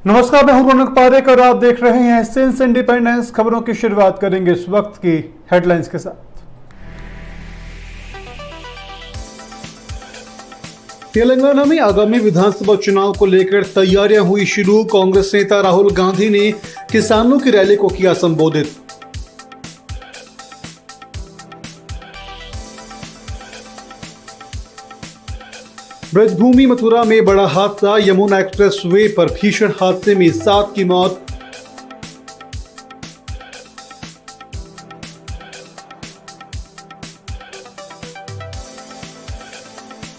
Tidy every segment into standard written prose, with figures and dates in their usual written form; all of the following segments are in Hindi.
नमस्कार, मैं हूं रौनक पारेख और आप देख रहे हैं सेंस इंडिपेंडेंस। खबरों की शुरुआत करेंगे इस वक्त की हेडलाइंस के साथ। तेलंगाना में आगामी विधानसभा चुनाव को लेकर तैयारियां हुई शुरू। कांग्रेस नेता राहुल गांधी ने किसानों की रैली को किया संबोधित। ब्रजभूमि मथुरा में बड़ा हादसा, यमुना एक्सप्रेस वे पर भीषण हादसे में 7 की मौत।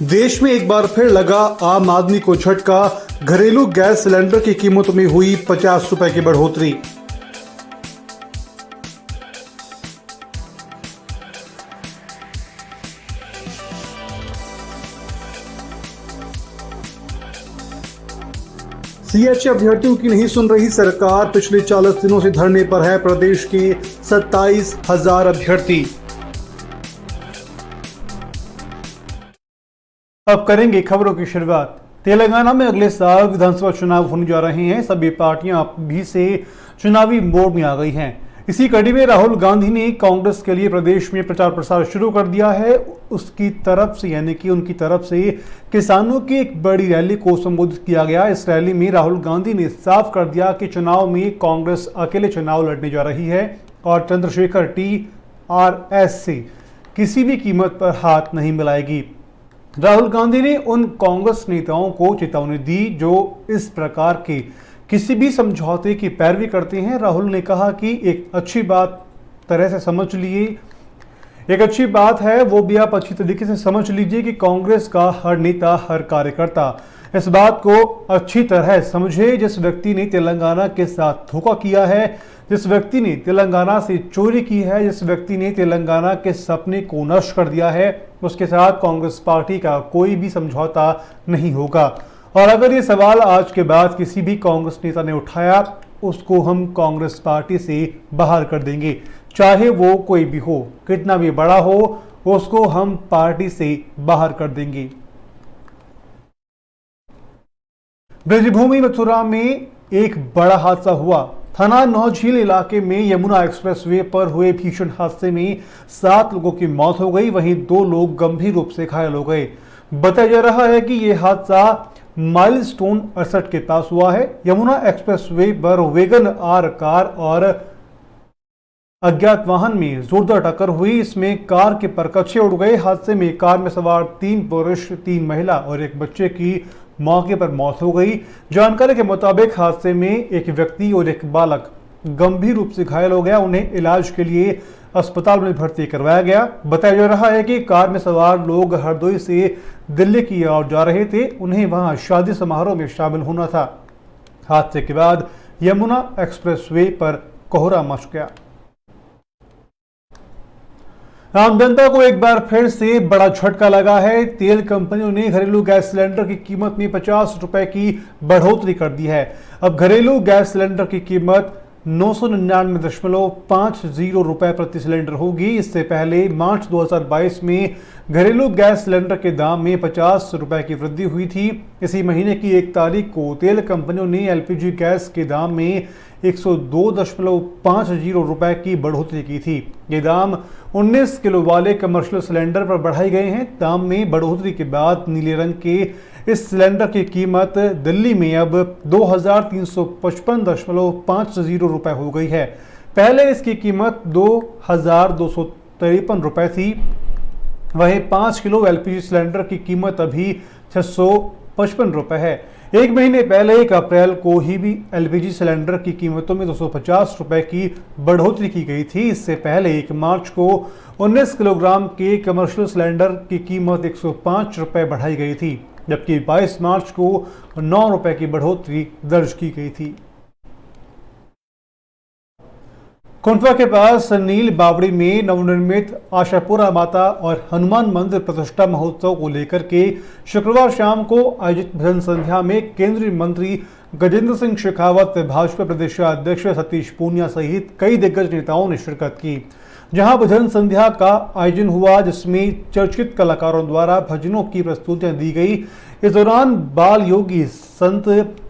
देश में एक बार फिर लगा आम आदमी को झटका, घरेलू गैस सिलेंडर की कीमत में हुई 50 रुपए की बढ़ोतरी। सीएचसी अभ्यर्थियों की नहीं सुन रही सरकार, पिछले 40 दिनों से धरने पर है प्रदेश के 27,000 अभ्यर्थी। अब करेंगे खबरों की शुरुआत। तेलंगाना में अगले साल विधानसभा चुनाव होने जा रहे हैं। सभी पार्टियां अभी से चुनावी मोड में आ गई हैं। इसी कड़ी में राहुल गांधी ने कांग्रेस के लिए प्रदेश में प्रचार प्रसार शुरू कर दिया है। उसकी तरफ से यानी कि उनकी तरफ से किसानों की एक बड़ी रैली को संबोधित किया गया। इस रैली में राहुल गांधी ने साफ कर दिया कि चुनाव में कांग्रेस अकेले चुनाव लड़ने जा रही है और चंद्रशेखर TRS से किसी भी कीमत पर हाथ नहीं मिलाएगी। राहुल गांधी ने उन कांग्रेस नेताओं को चेतावनी दी जो इस प्रकार के किसी भी समझौते की पैरवी करते हैं। राहुल ने कहा कि एक अच्छी बात तरह से समझ लिए, एक अच्छी बात है वो भी आप अच्छी तरीके से समझ लीजिए कि कांग्रेस का हर नेता, हर कार्यकर्ता इस बात को अच्छी तरह समझे। जिस व्यक्ति ने तेलंगाना के साथ धोखा किया है, जिस व्यक्ति ने तेलंगाना से चोरी की है, जिस व्यक्ति ने तेलंगाना के सपने को नष्ट कर दिया है, उसके साथ कांग्रेस पार्टी का कोई भी समझौता नहीं होगा। और अगर ये सवाल आज के बाद किसी भी कांग्रेस नेता ने उठाया, उसको हम कांग्रेस पार्टी से बाहर कर देंगे, चाहे वो कोई भी हो, कितना भी बड़ा हो, उसको हम पार्टी से बाहर कर देंगे। ब्रजभूमि मथुरा में एक बड़ा हादसा हुआ। थाना नौझील इलाके में यमुना एक्सप्रेसवे पर हुए भीषण हादसे में 7 लोगों की मौत हो गई, वहीं 2 लोग गंभीर रूप से घायल हो गए। बताया जा रहा है कि यह हादसा माइलस्टोन 68 के पास हुआ है। यमुना एक्सप्रेसवे पर वैगन आर कार और अज्ञात वाहन में जोरदार टक्कर हुई। इसमें कार के परकच्चे उड़ गए। हादसे में कार में सवार 3 पुरुष, 3 महिला और एक बच्चे की मौके पर मौत हो गई। जानकारी के मुताबिक हादसे में एक व्यक्ति और एक बालक गंभीर रूप से घायल हो गया। उन्हें इलाज के लिए अस्पताल में भर्ती करवाया गया। बताया जा रहा है कि कार में सवार लोग हरदोई से दिल्ली की ओर जा रहे थे। उन्हें वहां शादी समारोह में शामिल होना था। हादसे के बाद यमुना एक्सप्रेसवे पर कोहरा मच गया। आम जनता को एक बार फिर से बड़ा झटका लगा है। तेल कंपनियों ने घरेलू गैस सिलेंडर की कीमत में 50 रुपए की बढ़ोतरी कर दी है। अब घरेलू गैस सिलेंडर की कीमत 999.50 रुपए प्रति सिलेंडर होगी। इससे पहले मार्च 2022 में घरेलू गैस सिलेंडर के दाम में 50 रुपए की वृद्धि हुई थी। इसी महीने की 1 तारीख को तेल कंपनियों ने LPG गैस के दाम में 102.50 रुपए की बढ़ोतरी की थी। ये दाम 19 किलो वाले कमर्शियल सिलेंडर पर बढ़ाए गए हैं। दाम में बढ़ोतरी के बाद नीले रंग के इस सिलेंडर की कीमत दिल्ली में अब 2355.50 रुपए हो गई है। पहले इसकी कीमत 2253 रुपए थी। वहीं 5 किलो LPG सिलेंडर की कीमत अभी 655 रुपए है। एक महीने पहले 1 अप्रैल को ही भी LPG सिलेंडर की कीमतों में 250 रुपए की बढ़ोतरी की गई थी। इससे पहले 1 मार्च को 19 किलोग्राम के कमर्शियल सिलेंडर की कीमत 105 रुपए बढ़ाई गई थी, जबकि 22 मार्च को 9 रुपए की बढ़ोतरी दर्ज की गई थी। कुंठवा के पास नील बावड़ी में नवनिर्मित आशापुरा माता और हनुमान मंदिर प्रतिष्ठा महोत्सव को लेकर के शुक्रवार शाम को आयोजित भजन संध्या में केंद्रीय मंत्री गजेंद्र सिंह शेखावत, भाजपा प्रदेश अध्यक्ष सतीश पूनिया सहित कई दिग्गज नेताओं ने शिरकत की। जहां भजन संध्या का आयोजन हुआ, जिसमें चर्चित कलाकारों द्वारा भजनों की प्रस्तुतियां दी गई। इस दौरान बाल योगी संत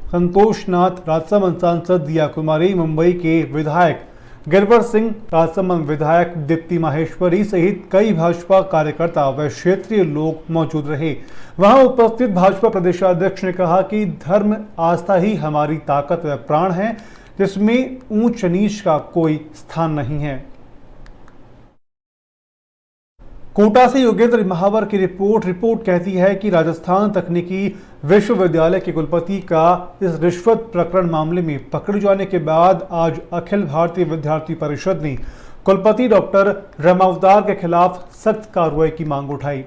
संतोषनाथ, राजसमंद सांसद दिया कुमारी, मुंबई के विधायक गिरवर सिंह, राजसमंद विधायक दीप्ति माहेश्वरी सहित कई भाजपा कार्यकर्ता व क्षेत्रीय लोग मौजूद रहे। वहां उपस्थित भाजपा प्रदेशाध्यक्ष ने कहा कि धर्म आस्था ही हमारी ताकत व प्राण है, जिसमें ऊंच नीच का कोई स्थान नहीं है। कोटा से योगेंद्र महावर की रिपोर्ट कहती है कि राजस्थान तकनीकी विश्वविद्यालय के कुलपति का इस रिश्वत प्रकरण मामले में पकड़े जाने के बाद आज अखिल भारतीय विद्यार्थी परिषद ने कुलपति डॉक्टर रामावतार के खिलाफ सख्त कार्रवाई की मांग उठाई।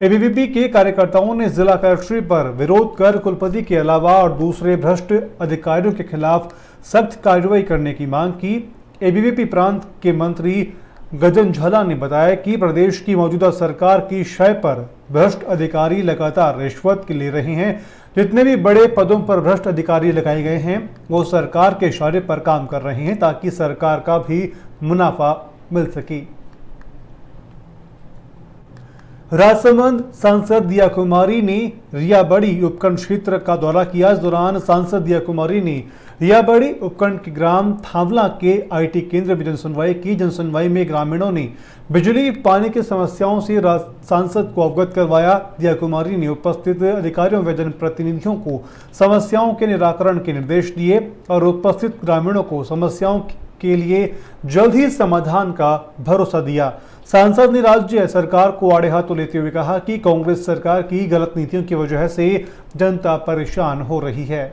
एबीवीपी के कार्यकर्ताओं ने जिला कलेक्ट्रेट पर विरोध कर कुलपति के अलावा और दूसरे भ्रष्ट अधिकारियों के खिलाफ सख्त कार्रवाई करने की मांग की। एबीवीपी प्रांत के मंत्री गजन झाला ने बताया कि प्रदेश की मौजूदा सरकार की शय पर भ्रष्ट अधिकारी लगातार रिश्वत ले रहे हैं। जितने भी बड़े पदों पर भ्रष्ट अधिकारी लगाए गए हैं वो सरकार के इशारे पर काम कर रहे हैं ताकि सरकार का भी मुनाफा मिल सके। राजसमंद सांसद दिया कुमारी ने रियाबड़ी उपखंड क्षेत्र का दौरा किया। इस दौरान सांसद दिया कुमारी ने रियाबड़ी उपखंड के ग्राम थावला के आईटी केंद्र में जनसुनवाई की। जनसुनवाई में ग्रामीणों ने बिजली पानी की समस्याओं से सांसद को अवगत करवाया। दिया कुमारी ने उपस्थित अधिकारियों व जनप्रतिनिधियों को समस्याओं के निराकरण के निर्देश दिए और उपस्थित ग्रामीणों को समस्याओं के लिए जल्द ही समाधान का भरोसा दिया। सांसद ने राज्य सरकार को आड़े हाथों लेते हुए कहा कि कांग्रेस सरकार की गलत नीतियों की वजह से जनता परेशान हो रही है।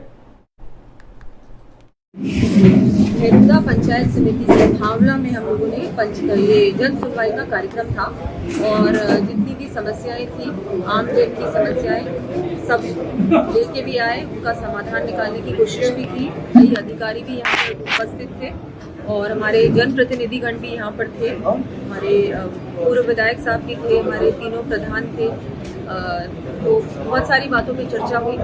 हेरुदा पंचायत समिति से थावला में हम लोगों ने ये जन सुनवाई का कार्यक्रम था और जितनी भी समस्याएं थी, आम जन की समस्याएं सब लेके भी आए, उनका समाधान निकालने की कोशिश भी की। कई अधिकारी भी यहाँ पर उपस्थित थे और हमारे जनप्रतिनिधिगण भी यहाँ पर थे। हमारे पूर्व विधायक साहब भी थे, हमारे तीनों प्रधान थे। तो बहुत सारी बातों पे चर्चा हुई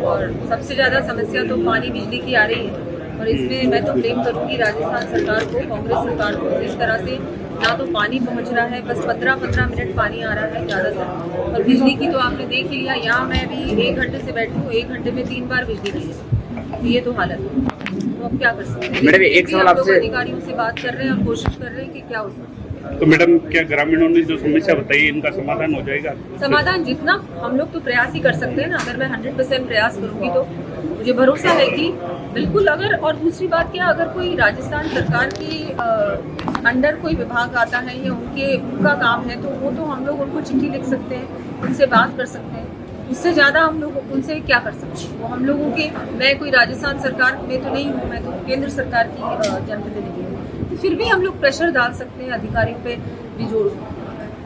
और सबसे ज़्यादा समस्या तो पानी बिजली की आ रही है और इसमें मैं तो ब्लेम करूँगी राजस्थान सरकार को, कांग्रेस सरकार को। जिस तरह से ना तो पानी पहुँच रहा है, बस 15-15 मिनट पानी आ रहा है ज़्यादातर, और बिजली की तो आपने देख ही लिया। यहाँ मैं भी 1 घंटे से बैठी हूँ, 1 घंटे में 3 बार बिजली गई है। ये तो हालत है, तो अब क्या कर सकते हैं। मैडम एक सवाल आपसे, अधिकारियों से बात कर रहे हैं और कोशिश कर रहे हैं कि क्या हो सकता है। तो मैडम क्या ग्रामीणों ने जो समस्या बताई इनका समाधान हो जाएगा? समाधान जितना हम लोग तो प्रयास ही कर सकते हैं ना। अगर मैं 100% प्रयास करूंगी तो मुझे भरोसा है कि बिल्कुल। अगर और दूसरी बात क्या, अगर कोई राजस्थान सरकार के अंडर कोई विभाग आता है या उनका काम है तो वो तो हम लोग उनको चिट्ठी लिख सकते हैं, उनसे बात कर सकते हैं। उससे ज़्यादा हम लोग उनसे क्या कर सकते हैं। वो हम लोगों के, मैं कोई राजस्थान सरकार में तो नहीं हूँ, मैं तो केंद्र सरकार की जनप्रतिनिधि हूँ, तो फिर भी हम लोग प्रेशर डाल सकते हैं अधिकारियों पे भी, जो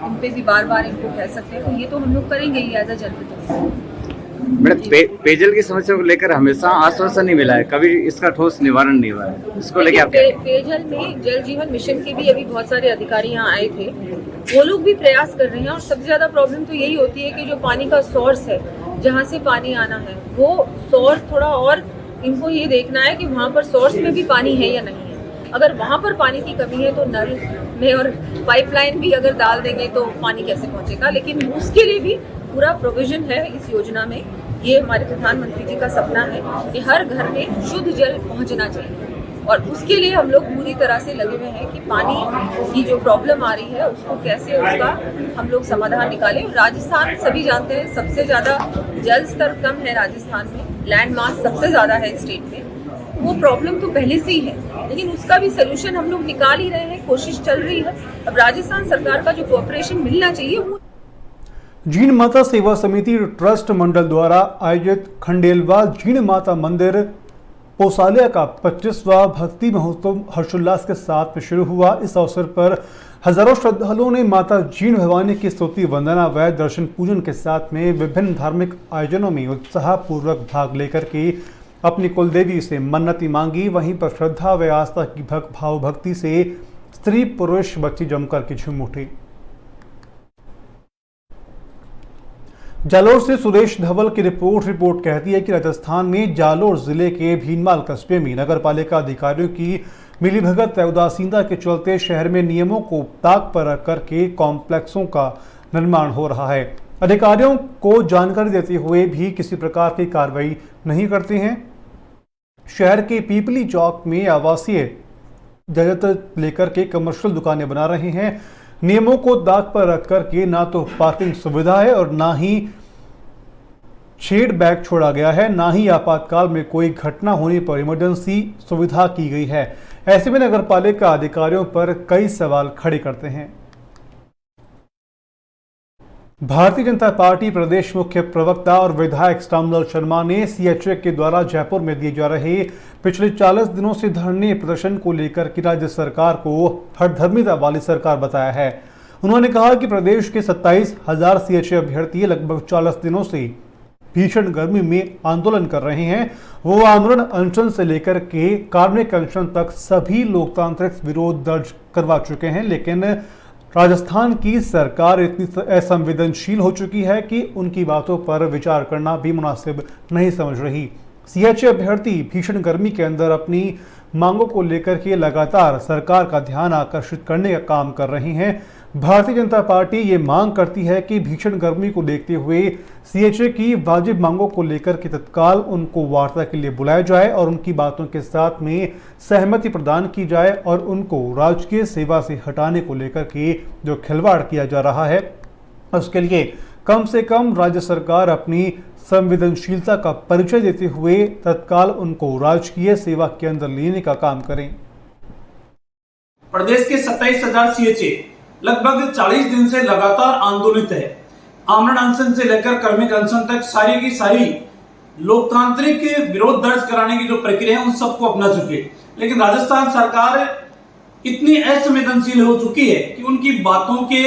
इन पे भी बार बार इनको कह सकते हैं। तो ये तो हम लोग करेंगे ही एज अ जनप्रतिनिधि। मैडम पेयजल की समस्या को लेकर हमेशा आश्वासन नहीं मिला है, कभी इसका ठोस निवारण नहीं हुआ है, इसको लेकर आप पेयजल में जल जीवन मिशन के भी अभी बहुत सारे अधिकारी यहाँ आए थे, वो लोग भी प्रयास कर रहे हैं। और सबसे ज्यादा प्रॉब्लम तो यही होती है कि जो पानी का सोर्स है, जहाँ से पानी आना है, वो सोर्स थोड़ा और इनको ये देखना है कि वहाँ पर सोर्स में भी पानी है या नहीं है। अगर वहाँ पर पानी की कमी है तो नल में और पाइपलाइन भी अगर डाल देंगे तो पानी कैसे पहुँचेगा। लेकिन उसके लिए भी पूरा प्रोविजन है इस योजना में। ये हमारे प्रधानमंत्री जी का सपना है कि हर घर में शुद्ध जल पहुंचना चाहिए और उसके लिए हम लोग पूरी तरह से लगे हुए हैं कि पानी की जो प्रॉब्लम आ रही है उसको कैसे उसका हम लोग समाधान निकालें। राजस्थान सभी जानते हैं सबसे ज़्यादा जल स्तर कम है राजस्थान में, लैंड मास सबसे ज़्यादा है इस स्टेट में। वो प्रॉब्लम तो पहले से ही है, लेकिन उसका भी सोल्यूशन हम लोग निकाल ही रहे हैं, कोशिश चल रही है। अब राजस्थान सरकार का जो कोऑपरेशन मिलना चाहिए वो। जीण माता सेवा समिति ट्रस्ट मंडल द्वारा आयोजित खंडेलवाल जीण माता मंदिर पोसालिया का 25वां भक्ति महोत्सव हर्षोल्लास के साथ शुरू हुआ। इस अवसर पर हजारों श्रद्धालुओं ने माता जीण भवानी की स्तुति वंदना व दर्शन पूजन के साथ में विभिन्न धार्मिक आयोजनों में उत्साहपूर्वक भाग लेकर के अपनी कुलदेवी से मन्नती मांगी। वहीं पर श्रद्धा व आस्था की भाव भक्ति से स्त्री पुरुष बच्चे जमकर के झूम उठे। जालोर से सुरेश धवल की रिपोर्ट कहती है कि राजस्थान में जालोर जिले के भीनमाल कस्बे में नगरपालिका अधिकारियों की मिलीभगत व उदासीनता के चलते शहर में नियमों को ताक पर रख करके कॉम्प्लेक्सों का निर्माण हो रहा है। अधिकारियों को जानकारी देते हुए भी किसी प्रकार की कार्रवाई नहीं करते हैं। शहर के पीपली चौक में आवासीय इजाजत लेकर के कमर्शियल दुकानें बना रहे हैं। नियमों को दाग पर रख कर के ना तो पार्किंग सुविधा है और ना ही शेड बैग छोड़ा गया है, ना ही आपातकाल में कोई घटना होने पर इमरजेंसी सुविधा की गई है। ऐसे में नगर पालिका अधिकारियों पर कई सवाल खड़े करते हैं। भारतीय जनता पार्टी प्रदेश मुख्य प्रवक्ता और विधायक श्यामलाल शर्मा ने सीएचए के द्वारा जयपुर में दिए जा रहे पिछले 40 दिनों से धरने प्रदर्शन को लेकर कि राज्य सरकार को हठधर्मिता वाली सरकार बताया है। उन्होंने कहा कि प्रदेश के 27,000 सीएचए अभ्यर्थी लगभग 40 दिनों से भीषण गर्मी में आंदोलन कर रहे हैं। वो आंदोलन अनशन से लेकर के कार्मिक अनशन तक सभी लोकतांत्रिक विरोध दर्ज करवा चुके हैं, लेकिन राजस्थान की सरकार इतनी असंवेदनशील हो चुकी है कि उनकी बातों पर विचार करना भी मुनासिब नहीं समझ रही। सीएचए अभ्यर्थी भीषण गर्मी के अंदर अपनी मांगों को लेकर के लगातार सरकार का ध्यान आकर्षित करने का काम कर रही हैं। भारतीय जनता पार्टी ये मांग करती है कि भीषण गर्मी को देखते हुए सीएचए की वाजिब मांगों को लेकर के तत्काल उनको वार्ता के लिए बुलाया जाए और उनकी बातों के साथ में सहमति प्रदान की जाए और उनको राजकीय सेवा से हटाने को लेकर के जो खिलवाड़ किया जा रहा है उसके लिए कम से कम राज्य सरकार अपनी संवेदनशीलता का परिचय देते हुए तत्काल उनको राजकीय सेवा के अंदर लेने का काम करें। प्रदेश के 27,000 सीएचए लगभग 40 दिन से लगातार आंदोलित है। आमरण अनशन से लेकर कार्मिक अनशन तक सारी की सारी लोकतांत्रिक विरोध दर्ज कराने की जो प्रक्रिया है उन सबको अपना चुके, लेकिन राजस्थान सरकार इतनी असंवेदनशील हो चुकी है कि उनकी बातों के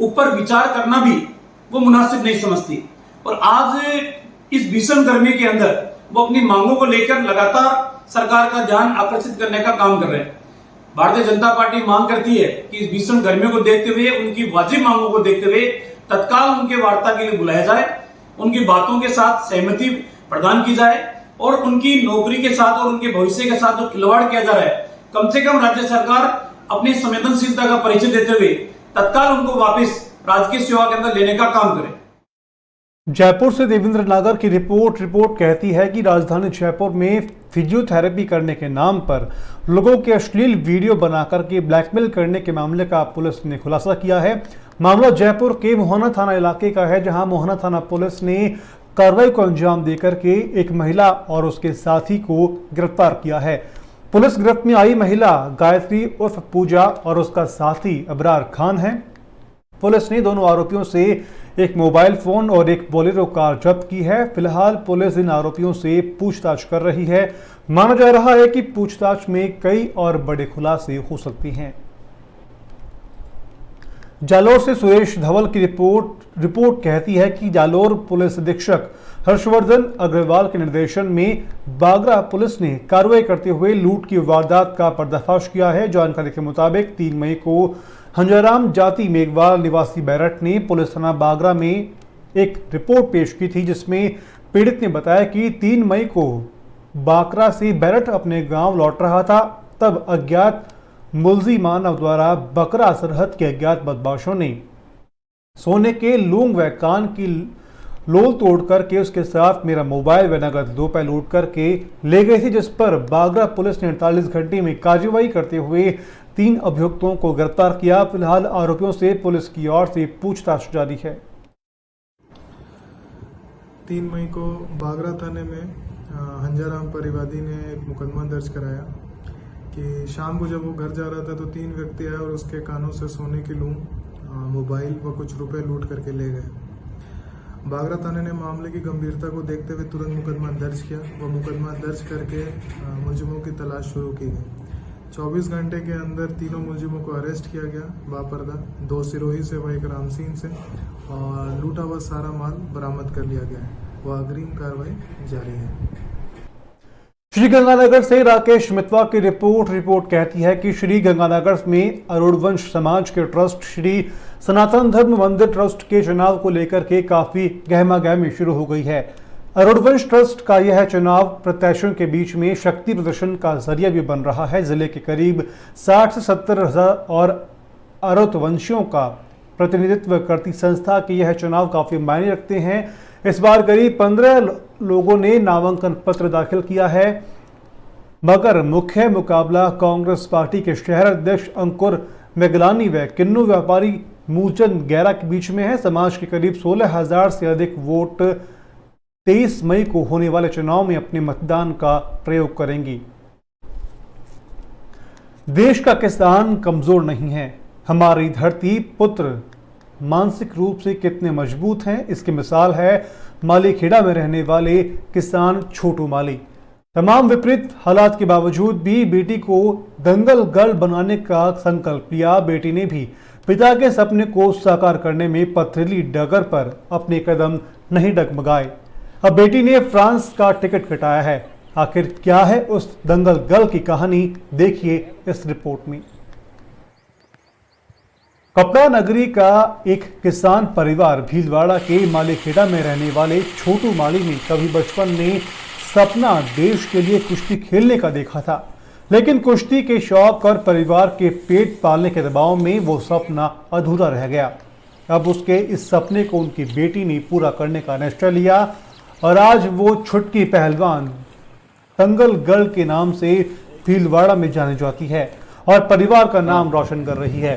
ऊपर विचार करना भी वो मुनासिब नहीं समझती। और आज इस भीषण गर्मी के अंदर वो अपनी मांगों को लेकर लगातार सरकार का ध्यान आकर्षित करने का काम कर रहे हैं। भारतीय जनता पार्टी मांग करती है कि इस भीषण गर्मियों को देखते हुए, उनकी वाजिब मांगों को देखते हुए तत्काल उनके वार्ता के लिए बुलाया जाए, उनकी बातों के साथ सहमति प्रदान की जाए और उनकी नौकरी के साथ और उनके भविष्य के साथ जो खिलवाड़ किया जा रहा है, कम से कम राज्य सरकार अपनी संवेदनशीलता का परिचय देते हुए तत्काल उनको वापस राजकीय सेवा के अंदर लेने का काम करे। जयपुर से देवेंद्र नागर की रिपोर्ट कहती है कि राजधानी जयपुर में फिजियोथेरेपी करने के नाम पर लोगों के अश्लील वीडियो बनाकर के ब्लैकमेल करने के मामले का पुलिस ने खुलासा किया है। मामला जयपुर के मोहना थाना इलाके का है, जहां मोहना थाना पुलिस ने कार्रवाई को अंजाम देकर के एक महिला और उसके साथी को गिरफ्तार किया है। पुलिस गिरफ्त में आई महिला गायत्री उर्फ पूजा और उसका साथी अबरार खान है। पुलिस ने दोनों आरोपियों से एक मोबाइल फोन और एक बोलेरो कार जब्त की है। फिलहाल पुलिस इन आरोपियों से पूछताछ कर रही है। माना जा रहा है कि पूछताछ में कई और बड़े खुलासे हो सकती हैं। जालोर से सुरेश धवल की रिपोर्ट कहती है कि जालोर पुलिस अधीक्षक हर्षवर्धन अग्रवाल के निर्देशन में बागरा पुलिस ने कार्रवाई करते हुए लूट की वारदात का पर्दाफाश किया है। जानकारी के मुताबिक 3 मई को हंजाराम जाति मेघवाल निवासी बैरट ने पुलिस थाना बागरा में एक रिपोर्ट पेश की थी, जिसमें पीड़ित ने बताया कि 3 मई को बाकरा से बैरट अपने गांव लौट रहा था, तब अज्ञात मुलजी मानव द्वारा बकरा सरहद के अज्ञात बदमाशों ने सोने के लूंग व कान की लोल तोड़ करके उसके साथ मेरा मोबाइल व नगद ₹2 लूट करके ले गए थे, जिस पर बागरा पुलिस ने 48 घंटे में कार्रवाई करते हुए 3 अभियुक्तों को गिरफ्तार किया। फिलहाल आरोपियों से पुलिस की ओर से पूछताछ जारी है। 3 मई को बागरा थाने में हंजाराम परिवादी ने एक मुकदमा दर्ज कराया कि शाम को जब वो घर जा रहा था तो 3 व्यक्ति आए और उसके कानों से सोने की लूम, मोबाइल व कुछ रुपए लूट करके ले गए। बागरा थाने ने मामले की गंभीरता को देखते हुए तुरंत मुकदमा दर्ज किया। वह मुकदमा दर्ज करके मुलजिमों की तलाश शुरू की गई। 24 घंटे के अंदर तीनों मुलजिमों को अरेस्ट किया गया बापर्दा, 2 सिरोही से व 1 रामसीन से, और लूटा हुआ सारा माल बरामद कर लिया गया है। वह अग्रिम कार्रवाई जारी है। श्रीगंगानगर से राकेश मितवा की रिपोर्ट कहती है कि श्री गंगानगर में अरुण वंश समाज के ट्रस्ट श्री सनातन धर्म मंदिर ट्रस्ट के चुनाव को लेकर के काफी गहमागहमी शुरू हो गई है। अरुण वंश ट्रस्ट का यह चुनाव प्रत्याशियों के बीच में शक्ति प्रदर्शन का जरिया भी बन रहा है। जिले के करीब 60 से 70 हजार और अरुण वंशियों का प्रतिनिधित्व करती संस्था के यह चुनाव काफी मायने रखते हैं। इस बार करीब 15 लोगों ने नामांकन पत्र दाखिल किया है। मगर मुख्य मुकाबला कांग्रेस पार्टी के शहर अध्यक्ष अंकुर मेगलानी व किन्नू व्यापारी मूलचंद गैरा के बीच में है। समाज के करीब 16,000 से अधिक वोट 23 मई को होने वाले चुनाव में अपने मतदान का प्रयोग करेंगी। देश का किसान कमजोर नहीं है, हमारी धरती पुत्र मानसिक रूप से कितने मजबूत हैं, इसकी मिसाल है मालीखेड़ा में रहने वाले किसान छोटू माली। तमाम विपरीत हालात के बावजूद भी बेटी को दंगल गर्ल बनाने का संकल्प लिया। बेटी ने भी पिता के सपने को साकार करने में पथरीली डगर पर अपने कदम नहीं डगमगाए। अब बेटी ने फ्रांस का टिकट कटाया है। आखिर क्या है उस दंगल गर्ल की कहानी, देखिए इस रिपोर्ट में। कपड़ा नगरी का एक किसान परिवार भीलवाड़ा के मालीखेड़ा में रहने वाले छोटू माली ने कभी बचपन में सपना देश के लिए कुश्ती खेलने का देखा था, लेकिन कुश्ती के शौक और परिवार के पेट पालने के दबाव में वो सपना अधूरा रह गया। अब उसके इस सपने को उनकी बेटी ने पूरा करने का निश्चय लिया और आज वो छुटकी पहलवान दंगल गर्ल के नाम से भीलवाड़ा में जानी जाती है और परिवार का नाम रोशन कर रही है।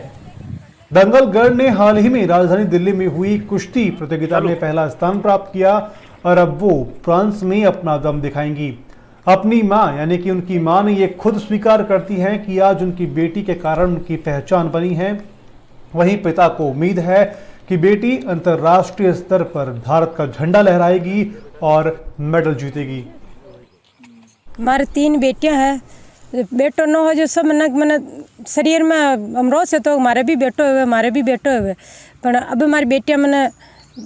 दंगल गर्ल ने हाल ही में राजधानी दिल्ली में हुई कुश्ती प्रतियोगिता में पहला स्थान प्राप्त किया और अब वो फ्रांस में अपना दम दिखाएंगी। अपनी मां यानी कि उनकी मां ने ये खुद स्वीकार करती हैं कि आज उनकी बेटी के कारण उनकी पहचान बनी है। वहीं पिता को उम्मीद है कि बेटी अंतर्राष्ट्रीय स्तर पर भारत का झंडा लहराएगी और मेडल जीतेगी। हमारे 3 बेटियां हैं, बेटो न हो जो सब मैंने शरीर में अमरोज से तो हमारे भी बेटो हुए पर अब हमारी बेटियां मैंने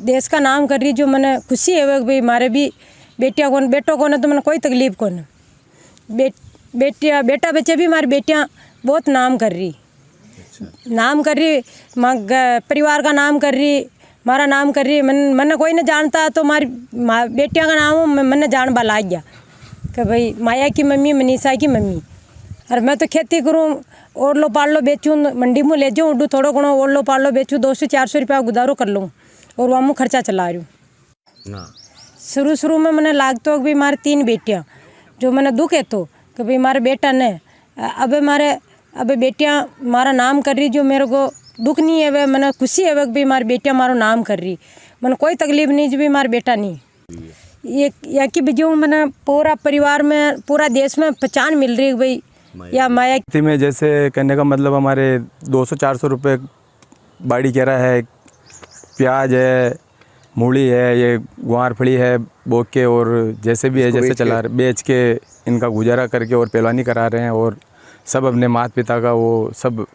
देश का नाम कर रही, जो मैंने खुशी है भाई हमारे भी बेटियां कौन बेटो कौन तो मैंने कोई तकलीफ कौन। बेटा बच्चे भी हमारी बेटियां बहुत नाम कर रही, परिवार का नाम कर रही, हमारा नाम कर रही। मैंने कोई नहीं जानता तो हमारी बेटियां का नाम मैंने जान बला गया कि भाई माया की मम्मी, मनीषा की मम्मी। और मैं तो खेती करूँ, और लो पाल लो बेचूँ, मंडी में ले जाऊँ उडू थोड़ा गुणों और लो पाल लो बेचूँ, 200-400 रुपया गुजारो कर लूँ और वहाँ खर्चा चला रही हूँ। शुरू में मैंने लागतो कि भाई हमारे 3 बेटियाँ जो मैंने दुख है तो कि भाई हमारे बेटा ने अब बेटियाँ हमारा नाम कर रही, जो मेरे को दुख नहीं है वह मैंने खुशी है कि भाई हमारी बेटियाँ हमारा नाम कर रही। मैंने कोई तकलीफ नहीं जो भी हमारा बेटा नहीं ये या कि जो मैंने पूरा परिवार में पूरा देश में पहचान मिल रही है भाई या माया में। जैसे कहने का मतलब हमारे 200-400 रुपये बाड़ी केरा है, प्याज है, मूली है, ये ग्वारफड़ी है बोक के, और जैसे भी है जैसे चला रहे बेच के इनका गुजारा करके और पहलवानी करा रहे हैं। और सब अपने माता पिता का वो सब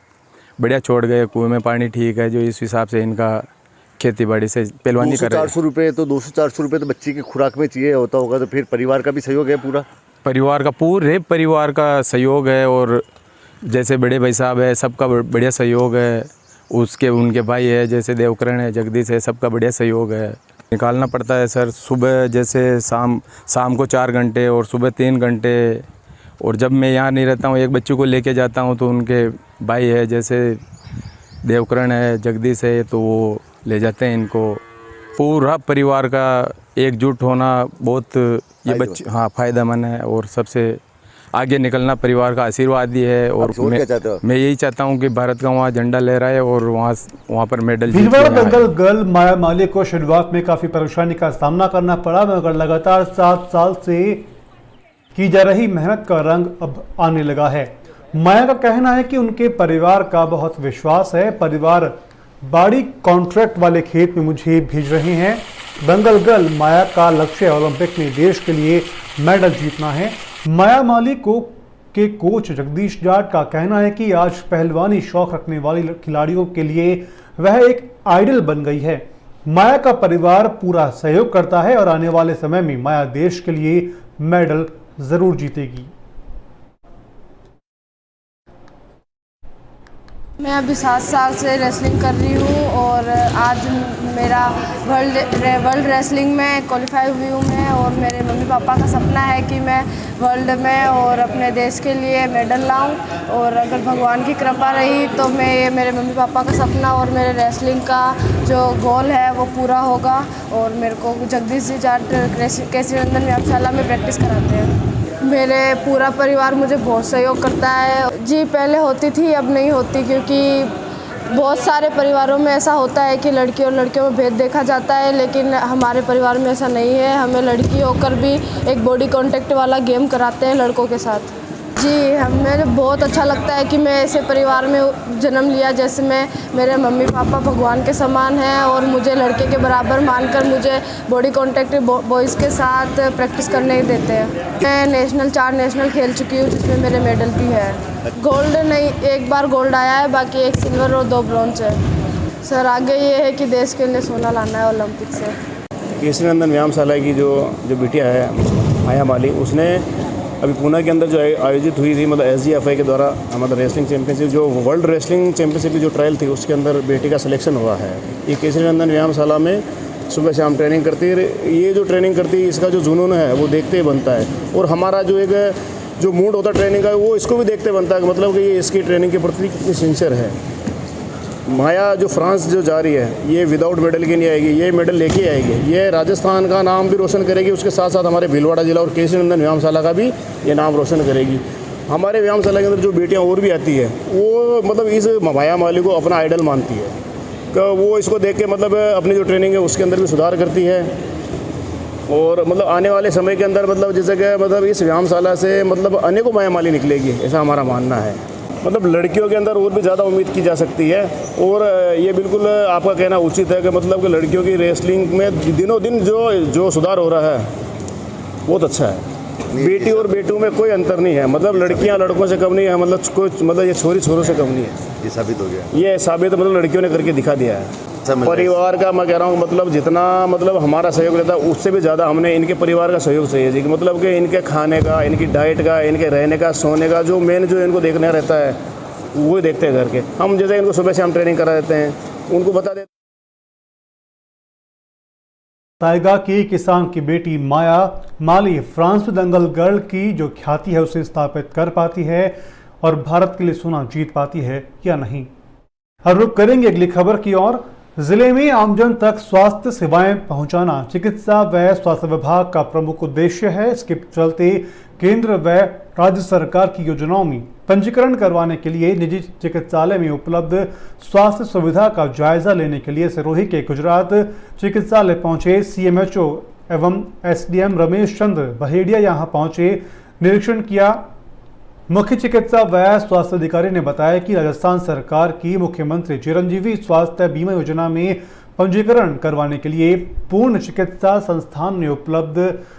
बढ़िया छोड़ गए, कुएं में पानी ठीक है, जो इस हिसाब से इनका खेती बाड़ी से पहलवानी कर रहे हैं। 200-400 रुपये तो 200-400 रुपये तो बच्ची की खुराक में चाहिए होता होगा, तो फिर परिवार का भी सहयोग है, पूरे परिवार का सहयोग है। और जैसे बड़े भाई साहब है सबका बढ़िया सहयोग है, उसके उनके भाई है जैसे देवकरण है, जगदीश है, सबका बढ़िया सहयोग है। निकालना पड़ता है सर, सुबह जैसे शाम को 4 घंटे और सुबह 3 घंटे। और जब मैं यहाँ नहीं रहता हूँ, एक बच्चे को लेके जाता हूँ तो उनके भाई है जैसे देवकरण है, जगदीश है, तो वो ले जाते हैं इनको। पूरा परिवार का एकजुट होना बहुत ये बच्चे फ़ायदेमंद है और सबसे आगे निकलना परिवार का आशीर्वाद ही है। और मैं यही चाहता हूँ कि भारत का वहाँ झंडा लहराए और वहाँ पर मेडल। भीलवाड़ा दंगल गर्ल माया माली को शुरुआत में काफी परेशानी का सामना करना पड़ा, मगर लगातार 7 साल से की जा रही मेहनत का रंग अब आने लगा है। माया का कहना है कि उनके परिवार का बहुत विश्वास है, परिवार बाड़ी कॉन्ट्रैक्ट वाले खेत में मुझे भेज रहे हैं। दंगल गर्ल माया का लक्ष्य ओलंपिक में देश के लिए मेडल जीतना है। माया माली के कोच जगदीश जाट का कहना है कि आज पहलवानी शौक रखने वाली खिलाड़ियों के लिए वह एक आइडल बन गई है। माया का परिवार पूरा सहयोग करता है और आने वाले समय में माया देश के लिए मेडल जरूर जीतेगी। मैं अभी 7 साल से रेसलिंग कर रही हूँ और आज मेरा वर्ल्ड रेसलिंग में क्वालिफाई हुई हूँ मैं। और मेरे मम्मी पापा का सपना है कि मैं वर्ल्ड में और अपने देश के लिए मेडल लाऊं। और अगर भगवान की कृपा रही तो मैं ये मेरे मम्मी पापा का सपना और मेरे रेसलिंग का जो गोल है वो पूरा होगा। और मेरे को जगदीश जी जाट केसरी नंदन व्यायामशाला में प्रैक्टिस कराते हैं। मेरे पूरा परिवार मुझे बहुत सहयोग करता है जी। पहले होती थी, अब नहीं होती, क्योंकि बहुत सारे परिवारों में ऐसा होता है कि लड़की और लड़कियों में भेद देखा जाता है, लेकिन हमारे परिवार में ऐसा नहीं है। हमें लड़की होकर भी एक बॉडी कांटेक्ट वाला गेम कराते हैं लड़कों के साथ जी। हमें बहुत अच्छा लगता है कि मैं ऐसे परिवार में जन्म लिया जैसे मैं, मेरे मम्मी पापा भगवान के समान हैं और मुझे लड़के के बराबर मानकर मुझे बॉडी कांटेक्ट बॉयज़ के साथ प्रैक्टिस करने ही देते हैं। मैं 4 नेशनल खेल चुकी हूँ, जिसमें मेरे मेडल भी है। गोल्ड नहीं, एक बार गोल्ड आया है, बाकी 1 सिल्वर और 2 ब्रॉन्ज है। सर आगे ये है कि देश के लिए सोना लाना है ओलंपिक से। केसरी नंदन व्यायामशाला की जो बिटिया है माया माली, उसने अभी पुणे के अंदर जो आयोजित हुई थी, मतलब SGFI के द्वारा मतलब रेसलिंग चैंपियनशिप, जो वर्ल्ड रेसलिंग चैंपियनशिप की जो ट्रायल थी, उसके अंदर बेटी का सिलेक्शन हुआ है। ये केसरी नंदन व्यायामशाला में सुबह शाम ट्रेनिंग करती है। ये जो ट्रेनिंग करती है, इसका जो जुनून है वो देखते ही बनता है, और हमारा जो एक जो मूड होता है ट्रेनिंग का, वो इसको भी देखते बनता है, मतलब कि ये इसकी ट्रेनिंग के प्रति कितनी सिंसियर है। माया जो फ्रांस जो जा रही है, ये विदाउट मेडल की नहीं आएगी, ये मेडल लेके आएगी। ये राजस्थान का नाम भी रोशन करेगी, उसके साथ साथ हमारे भीलवाड़ा जिला और केसरी नंदन व्यायामशाला का भी ये नाम रोशन करेगी। हमारे व्यायामशाला के अंदर जो बेटियां और भी आती है, वो मतलब इस माया माली को अपना आइडल मानती है, कि वो इसको देख के मतलब अपनी जो ट्रेनिंग है उसके अंदर भी सुधार करती है। और मतलब आने वाले समय के अंदर मतलब जैसे कि मतलब इस व्यायामशाला से मतलब अनेकों माया माली निकलेगी, ऐसा हमारा मानना है। मतलब लड़कियों के अंदर और भी ज़्यादा उम्मीद की जा सकती है, और ये बिल्कुल आपका कहना उचित है कि मतलब कि लड़कियों की रेसलिंग में दिनों दिन जो सुधार हो रहा है बहुत अच्छा है। बेटी और बेटों में कोई अंतर नहीं है, मतलब लड़कियां लड़कों से कम नहीं है, मतलब कोई मतलब ये छोरी छोरों से कम नहीं है। ये साबित हो गया, ये साबित मतलब लड़कियों ने करके दिखा दिया है। परिवार का मैं कह रहा हूँ, मतलब जितना मतलब हमारा सहयोग रहता है, उससे भी ज़्यादा हमने इनके परिवार का सहयोग चाहिए जी। मतलब कि इनके खाने का, इनकी डाइट का, इनके रहने का, सोने का, जो मेन जो इनको देखना रहता है वो देखते हैं घर के। हम जैसे इनको सुबह से हम ट्रेनिंग करा देते हैं, उनको बता देते। ताइगा की किसान की बेटी माया माली फ्रांस में दंगल गर्ल की जो ख्याति है उसे स्थापित कर पाती है और भारत के लिए सोना जीत पाती है या नहीं। अब रुक करेंगे अगली खबर की ओर। जिले में आमजन तक स्वास्थ्य सेवाएं पहुंचाना चिकित्सा व स्वास्थ्य विभाग का प्रमुख उद्देश्य है। इसके चलते केंद्र व राज्य सरकार की योजनाओं में पंजीकरण करवाने के लिए निजी चिकित्सालय में उपलब्ध स्वास्थ्य सुविधा का जायजा लेने के लिए सिरोही के गुजरात चिकित्सालय पहुंचे CMHO एवं SDM रमेश चंद्र बहेड़िया यहां पहुंचे, निरीक्षण किया। मुख्य चिकित्सा व स्वास्थ्य अधिकारी ने बताया कि राजस्थान सरकार की मुख्यमंत्री चिरंजीवी स्वास्थ्य बीमा योजना में पंजीकरण करवाने के लिए पूर्ण चिकित्सा संस्थान में उपलब्ध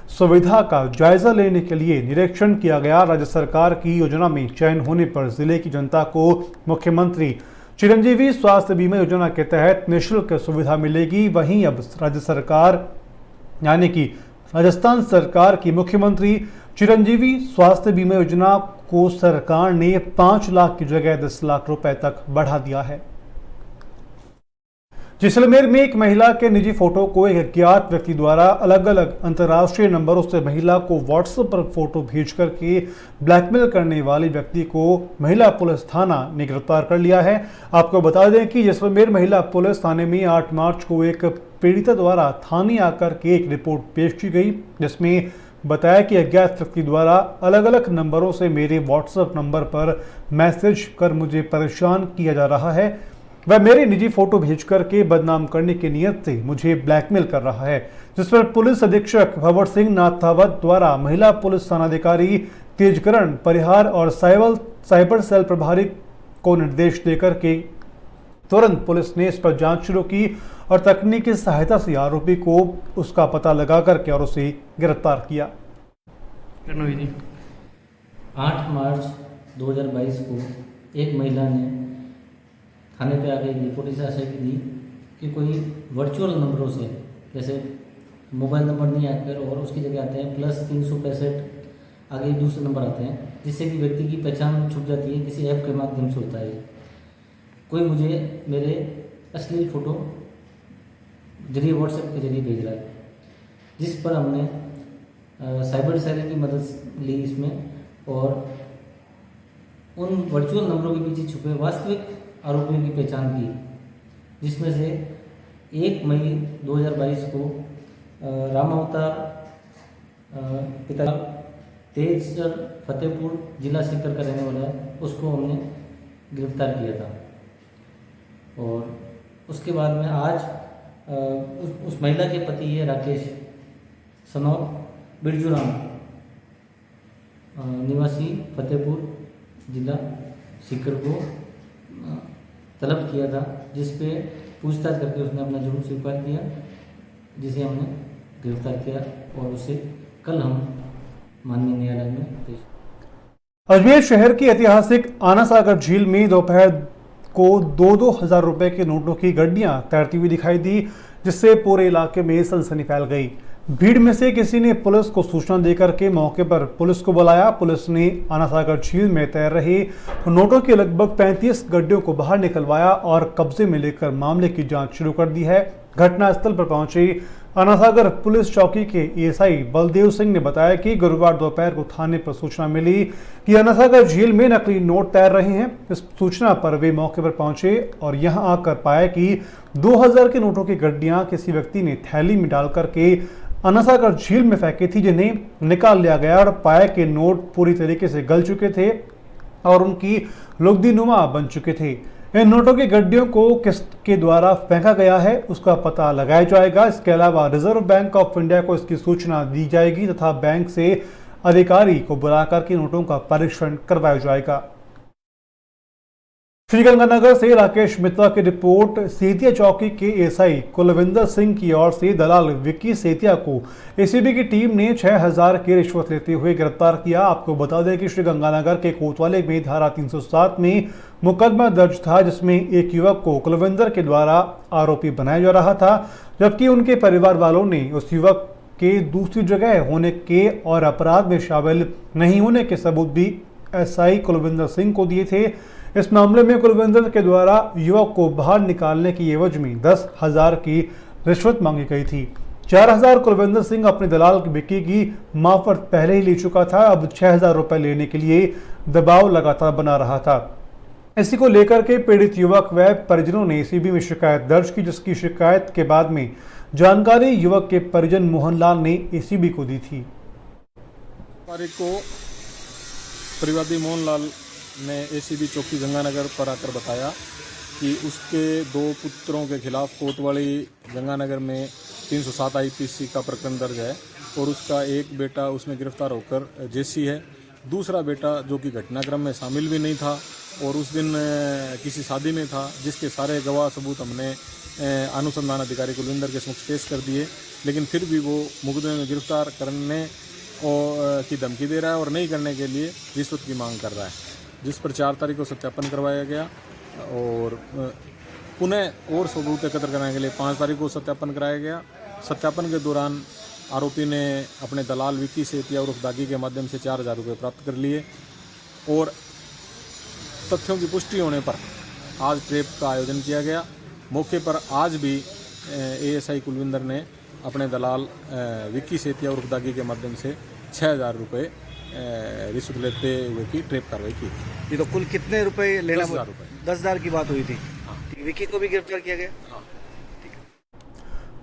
सुविधा का जायजा लेने के लिए निरीक्षण किया गया। राज्य सरकार की योजना में चयन होने पर जिले की जनता को मुख्यमंत्री चिरंजीवी स्वास्थ्य बीमा योजना के तहत निःशुल्क सुविधा मिलेगी। वहीं अब राज्य सरकार यानी कि राजस्थान सरकार की मुख्यमंत्री चिरंजीवी स्वास्थ्य बीमा योजना को सरकार ने 5 लाख की जगह 10 लाख रुपए तक बढ़ा दिया है। जैसलमेर में एक महिला के निजी फोटो को एक अज्ञात व्यक्ति द्वारा अलग अलग अंतर्राष्ट्रीय नंबरों से महिला को व्हाट्सएप पर फोटो भेज करके ब्लैकमेल करने वाले व्यक्ति को महिला पुलिस थाना ने गिरफ्तार कर लिया है। आपको बता दें कि जैसलमेर महिला पुलिस थाने में 8 मार्च को एक पीड़िता द्वारा थाने आकर के एक रिपोर्ट पेश की गई, जिसमें बताया कि अज्ञात व्यक्ति द्वारा अलग अलग नंबरों से मेरे व्हाट्सएप नंबर पर मैसेज कर मुझे परेशान किया जा रहा है। वह मेरे निजी फोटो भेज करके बदनाम करने की नियत से मुझे ब्लैकमेल कर रहा है, जिस पर पुलिस अधीक्षक भंवर सिंह नाथावत द्वारा महिला पुलिस थानाधिकारी तेजकरण परिहार और साइबर सेल प्रभारी को निर्देश देकर के तुरंत पुलिस ने इस पर जांच शुरू की और तकनीकी सहायता से आरोपी को उसका पता लगा करके और उसे गिरफ्तार किया। 8 मार्च 2022 को एक महिला ने थाने पे आके एक रिपोर्ट इस आशय की दी कि कोई वर्चुअल नंबरों से, जैसे मोबाइल नंबर नहीं आकर और उसकी जगह आते हैं +365 आगे दूसरे नंबर आते हैं, जिससे कि व्यक्ति की पहचान छुप जाती है, किसी ऐप के माध्यम से होता है। कोई मुझे मेरे अश्लील फ़ोटो जरिए व्हाट्सएप के जरिए भेज रहा है, जिस पर हमने साइबर सेल की मदद ली इसमें और उन वर्चुअल नंबरों के पीछे छुपे वास्तविक आरोपियों की पहचान की, जिसमें से 1 मई 2022 को रामावतार पिता तेजसर फतेहपुर जिला सीकर का रहने वाला है, उसको हमने गिरफ्तार किया था। और उसके बाद में आज उस महिला के पति है राकेश सनौर बिरजूराम निवासी फतेहपुर जिला सीकर को तलब किया था, जिस पे पूछताछ करके उसने अपना जुर्म स्वीकार किया, जिसे हमने गिरफ्तार किया और उसे कल हम माननीय न्यायालय में पेश। अजमेर शहर की ऐतिहासिक आना सागर झील में दोपहर को 2-2 हजार रुपए के नोटों की गड्डियां तैरती हुई दिखाई दी, जिससे पूरे इलाके में सनसनी फैल गई। भीड़ में से किसी ने पुलिस को सूचना देकर के मौके पर पुलिस को बुलाया। पुलिस ने आना सागर झील में तैर रहे नोटों के लगभग 35 गड्ढियों को बाहर निकलवाया और कब्जे में लेकर मामले की जांच शुरू कर दी है। घटनास्थल पर पहुंचे आना सागर पुलिस चौकी के एएसआई बलदेव सिंह ने बताया कि गुरुवार दोपहर को थाने पर सूचना मिली कि आना सागर झील में नकली नोट तैर रहे हैं। इस सूचना पर वे मौके पर पहुंचे और यहां आकर पाया कि 2000 के नोटों की गड्डियां किसी व्यक्ति ने थैली में डाल करके आना सागर झील में फेंकी थी, जिन्हें निकाल लिया गया और पाया कि नोट पूरी तरीके से गल चुके थे और उनकी लुगदीनुमा बन चुके थे। इन नोटों की गड्डियों को किसके द्वारा फेंका गया है उसका पता लगाया जाएगा। इसके अलावा रिजर्व बैंक ऑफ इंडिया को इसकी सूचना दी जाएगी तथा बैंक से अधिकारी को बुलाकर के नोटों का परीक्षण करवाया जाएगा। श्रीगंगानगर से राकेश मित्रा की रिपोर्ट। सेतिया चौकी के एसआई कुलविंदर सिंह की ओर से दलाल विक्की सेतिया को एसीबी की टीम ने 6000 की रिश्वत लेते हुए गिरफ्तार किया। आपको बता दें कि श्रीगंगानगर के कोतवाली में धारा 307 में मुकदमा दर्ज था, जिसमें एक युवक को कुलविंदर के द्वारा आरोपी बनाया जा रहा था, जबकि उनके परिवार वालों ने उस युवक के दूसरी जगह होने के और अपराध में शामिल नहीं होने के सबूत भी एसआई कुलविंदर सिंह को दिए थे। इस मामले में कुलविंदर के द्वारा युवक को बाहर निकालने की एवज में 10,000 की रिश्वत मांगी गई थी। 4,000 कुलविंदर सिंह अपने दलाल विक्की की मार्फत पहले ही ले चुका था। अब 6,000 रुपए लेने के लिए दबाव लगातार बना रहा था। इसी को लेकर के पीड़ित युवक व परिजनों ने एसीबी में शिकायत दर्ज की, जिसकी शिकायत के बाद में जानकारी युवक के परिजन मोहनलाल ने एसीबी को दी थी। तारीख को परिवादी मोहनलाल ने एसीबी चौकी गंगानगर पर आकर बताया कि उसके 2 पुत्रों के खिलाफ कोतवाली गंगानगर में 307 आईपीसी का प्रकरण दर्ज है और उसका एक बेटा उसमें गिरफ्तार होकर जेसी है। दूसरा बेटा जो कि घटनाक्रम में शामिल भी नहीं था और उस दिन किसी शादी में था, जिसके सारे गवाह सबूत हमने अनुसंधान अधिकारी कुलविंदर के समक्ष पेश कर दिए, लेकिन फिर भी वो मुकदमे में गिरफ्तार करने की धमकी दे रहा है और नहीं करने के लिए रिश्वत की मांग कर रहा है, जिस पर 4 तारीख को सत्यापन करवाया गया और पुनः और सबूत एकत्र करने के लिए 5 तारीख को सत्यापन कराया गया। सत्यापन के दौरान आरोपी ने अपने दलाल विक्की सेतिया उर्फ दागी के माध्यम से 4,000 रुपये प्राप्त कर लिए और तथ्यों की पुष्टि होने पर आज ट्रेप का आयोजन किया गया। मौके पर आज भी एएसआई कुलविंदर ने अपने दलाल विक्की सेतिया उर्फ दागी के माध्यम से 6,000 रुपये रिश्वत लेते हुए की ट्रेप कार्रवाई की। ये तो कुल कितने रुपए लेना? 10,000 रुपये। 10,000 की बात हुई थी। विक्की को भी गिरफ्तार किया गया।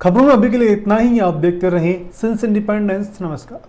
खबरों में अभी के लिए इतना ही। आप देखते रहें सिंस इंडिपेंडेंस। नमस्कार।